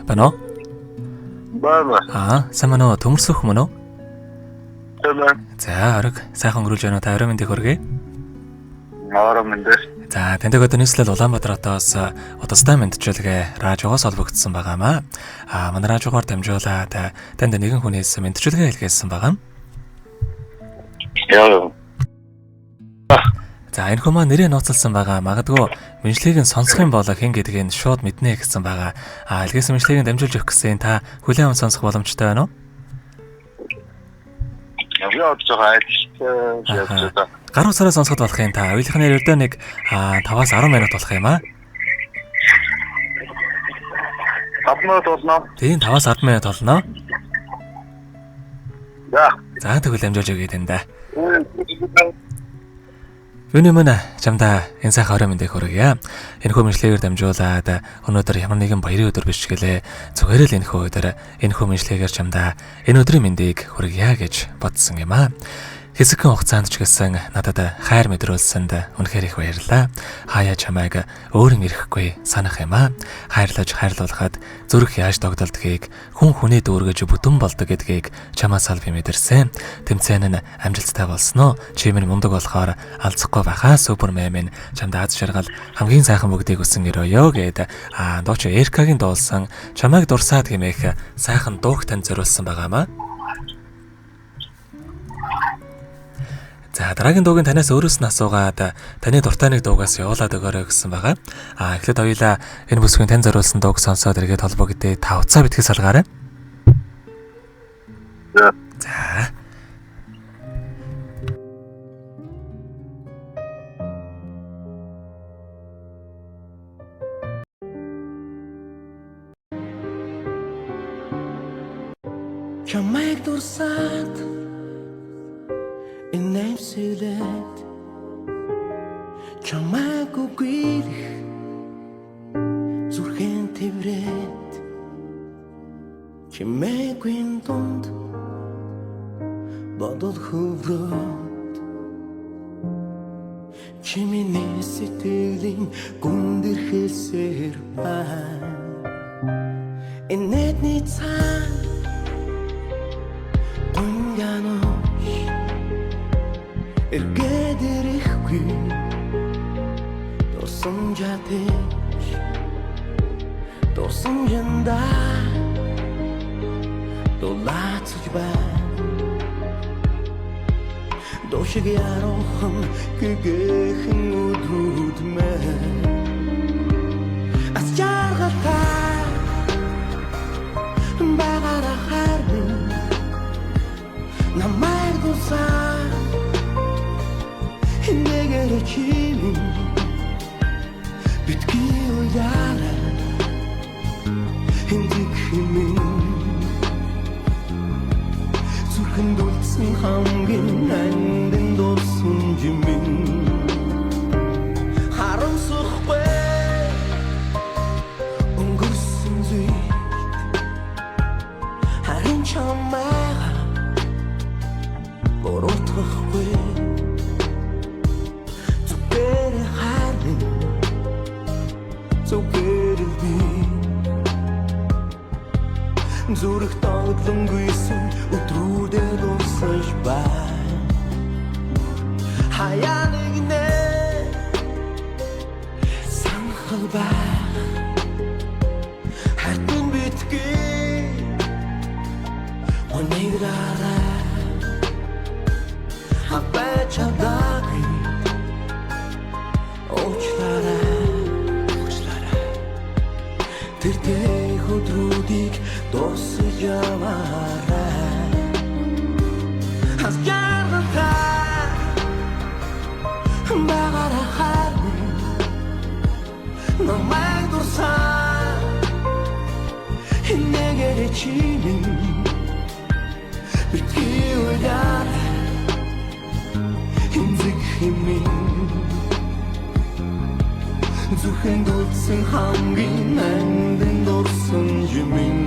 Байна уу? Баа. Сайн байна уу? Төмөрсөх мөн үү? Сайн. За, орог сайхан өнгөрүүлж байна уу? Та орой мэндийг хүргэе. Орой мэндээ. За, таньдаг одоо нийслэл Улаанбаатараас удастай мэдчилгээ радиогоос олбогдсон байгаамаа. Манай радиогоор дамжуулаад танд нэгэн хүнээс мэдчилгээ илгээсэн байгаа. Яа. За, энэ хүмүүс нэрээ нууцлсан байгаа. Магадгүй мэдчилгээг нь сонсох юм бол хэн гэдгийг шууд мэднэ гэсэн байгаа. Илгээсэн мэдчилгээг дамжуулж өгөх гэсэн та хүлээн аван сонсох боломжтой байна уу? Яа, Гаруй сараа сонсоход болох юм та. Ойлгохны ердөө нэг 5-аас 10 минут болох юм аа. 10 минут болно. Тийм 5-аас 10 минут болно. За. Тэгвэл дамжуулж өгье тань. Юуны мэнэ чамдаа энэ сайхан орой мэндийг хүргье. Энэ хүмүүжлэгээр дамжуулаад өнөөдөр ямар нэгэн баярын өдөр биш гэлээ. Зүгээр л энэ хүмүүжлэгээр чамдаа энэ өдрийн мэндийг хүргье гэж бодсон юм аа. Хэсэгхэн хугацаанд ч гэсэн надад хайр мэдрүүлсэнд үнэхээр их баярлалаа. Хаяа чамайг өөрийн ирэхгүй санах юм аа. Хайрлуулахад зүрх яаж догдолдгийг, хүн хүнээ дүүргэж бүтэн болдог гэдгийг чамаас аль би мэдэрсэн. Тэмцээн нь амжилттай болсноо. Чи минь мундаг болохоор алзахгүй байхаа Супермен минь чамд аз жаргал хамгийн сайхан бүгдийг өсөн өрөөё гэд дууч Эркагийн дуулсан чамайг дурсаад гэмээх сайхан дууг танд зориулсан байгаамаа. За, дараагийн дууг нь танаас өөрөөс нь асуугаад таны дуртай нэг дуугаас явуулаад өгөөрэй гэсэн байгаа. Эхлээд хоёулаа энэ бүсгийн тань зориулсан дууг сонсоод эргээд холбогдъё. Та уцаа битгий салгаарай. За. Чамайг дурсаад инэвсэлэт чамайг үгүйрэх зүрхэн тэврээд чимээгүй дунд бодол хөврөөд чимээний сэтгэлийн гүндэрхэлсээр байна инээдний цаан эргэдэрэхгүй дурсан жатэж дурсан янда дулаацж байна дошиг ярохан гэгэхэн өдрүүд мэн аз жаргалтай багаараа харин намайг дурсан 내게로 치는 빛기 올라라 힘들기는 술큰 돌승 한긴 안된 돌승 주민 하루 속에 웅글승 주이 하린 처마가 모로토회 So good to be зүрх тоглонгүйсэн өдрүүдээр дуусаж байна хаяа нэгнэ санхал байх хатан битгий ониграра хапачадаги очлара тэртэй хөдрүүдийг дуусаж яваарай аз жаргалтай багаараа харин намайг дурсан нэгээр чимэн битгий уяар хинзэг химэн зүрхэн дулсан хамгийн нандин дурсан жимэн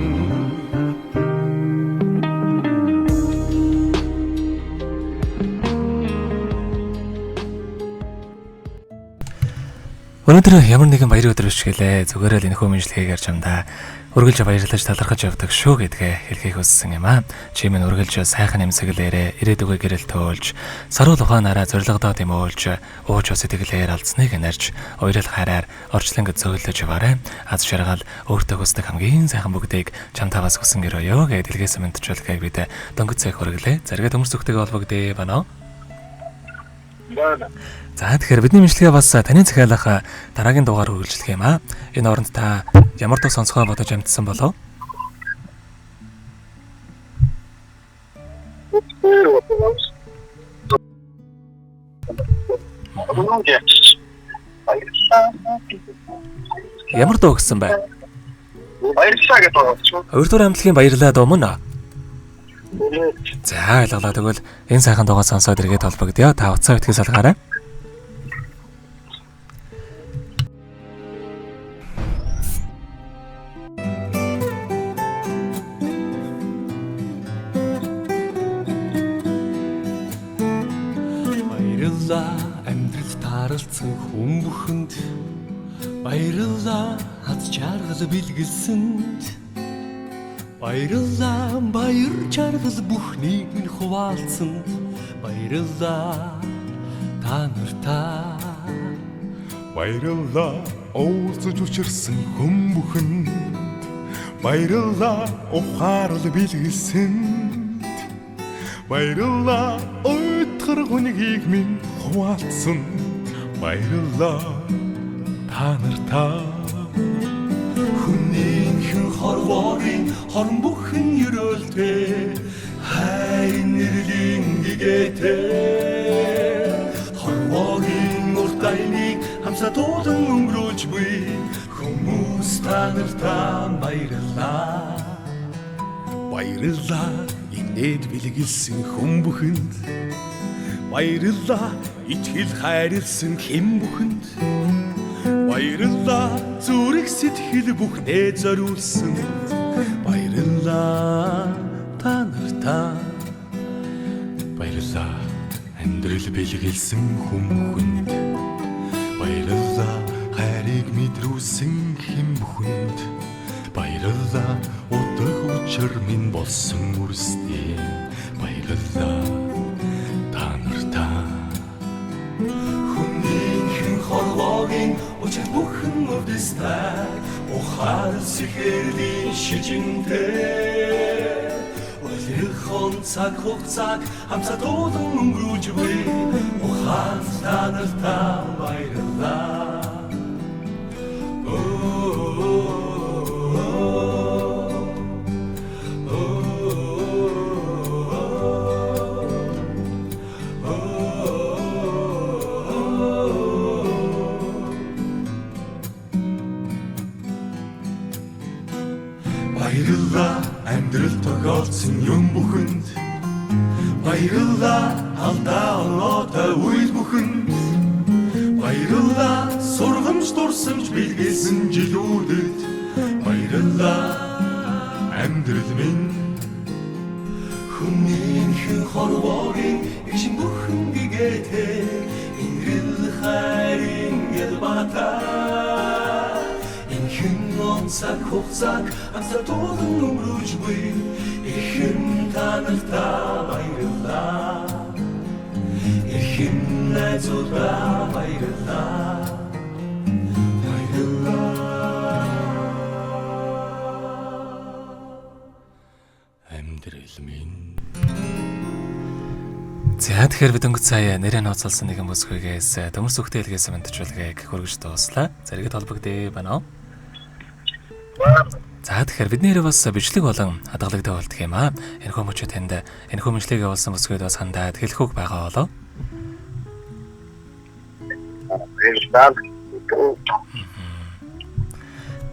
Өнөөдөр ямар нэгэн баярын өдөр биш гэлээ. Зүгээрээ л энэ хүмүүжлэгээр чамдаа Үргэлж баярлаж талархаж явдаг шүү гэдгээ хэлхийг хүссэн юм аа. Чи минь үргэлж сайхан эмсэглээрээ ирээдүгөө гэрэл төөлж, саруул ухаанаараа зорилгодоо дэмүүлж, ууж ус сэтгэлээр алдсныг нарж, уярал хараар орчлонг зөөлөж яваарай. Аз жаргал өөртөө хүсдэг хамгийн сайхан бүгдийг чамтаас хүсэн гэрөөё гэж дэлгээс мэдчилгээг бид дөнгөж цайх хүргэлээ. Зэрэг төмөр зүгтэйгээ холбогдъё байна уу? За тэгэхээр бидний мэдлэгээ бас таны захиалах дараагийн дугаар үргэлжлэх юм аа. Энэ оронд та ямар дуу сонсгоо бодож амтсан болов? Ямар дуу гэсэн бэ? Баярлалаа гэдэг. Өртөр амтлагийн баярлалаа дуу мөн аа. За ойлголоо тэгвэл энэ сайхан дуугаа сонсоод эргээд холбогдъё. Та утсаа битгий салгаарай. Баярлалаа амьдрал тааралцсан хүн бүхэнд баярлалаа хаз чаргал бэлгэлсэнд баярлалаа баяр чаргал бүхнийг минь хуваалцсанд баярлалаа та нартаа баярлалаа уулзаж учирсан хүн бүхэнд баярлалаа ухаарл бэлгэлсэнд баярлалаа өтгөр хүнийг минь хуваалцсан баярлалаа та нартаа хүнийхэн хорвоогийн хорн бүхэн ерөөлтэй хайрын нэрлийн гэгээтэй хорвоогийн урт айныг хамсатуулан өнгөрөөж буй хүмүүс та нартаа баярлалаа баярлалаа инээд бэлгэлсэн хүн бүхэнд баярлалаа итгэл хайрлсан хэн бүхэнд баярлалаа зүрх сэтгэл бүхнээ зориулсан баярлалаа та нартаа баярлалаа амьдрал бэлгэлсэн хүн бүхэнд баярлалаа хайрыг мэдрүүлсэн хэн бүхэнд баярлалаа утга учир минь болсон үрстэй баярлалаа та нартаа хүнийхэн хорвоогийн учир бүхэн өвдөстэй ухаал сэхэрлийн шижинтэй Өлөхон цаг хугацааг хамсатуулан өнгөрөөж буй ухаал та нартаа баярлалаа баярлалаа амьдрал тохиолдсон юм бүхэнд баярлалаа алдаа оноотой үйл бүхэнд баярлалаа сургамж дурсамж бэлгэлсэн жилүүдэд баярлалаа амьдрал минь хүнийхэн хорвоогийн ишин бүхэн гэгээтэй инрэл хайрын ялбатаа цаг хугацааг хамсатуулан өнгөрөөж буй ихэн та нартаа баярлалаа ихэн найзуудаа баярлалаа амьдрал минь За тэгэхээр бид өнгөц сая нэрээ нууцлсан нэгэн бүсгүйгээс төмөр сүхтэй хэлгээс мэдчилгээг хөргөж дууслаа. Зэрэгэд холбогдъё байна уу? За тэгэхээр бидний хэрэг бас бичлэг болон хадгалагтай болдох юм аа. Энэхүү мөчөө танд энэхүү мэдлэгээ болсон бүсгүйд бас хандаад хэлэх үг байгаа болоо.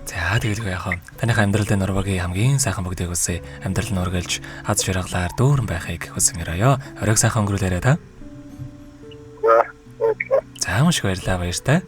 За тэгэлгүй яхаа. Таныхаа амьдралын нурвагийн хамгийн сайхан бүгдийг үсэ амьдрал нь ургалж аз жаргалаар дүүрэн байхыг хүсэн өрөөё. Оройг сайхан өнгөрүүлээрэй та. За маш их баярлалаа баяртай.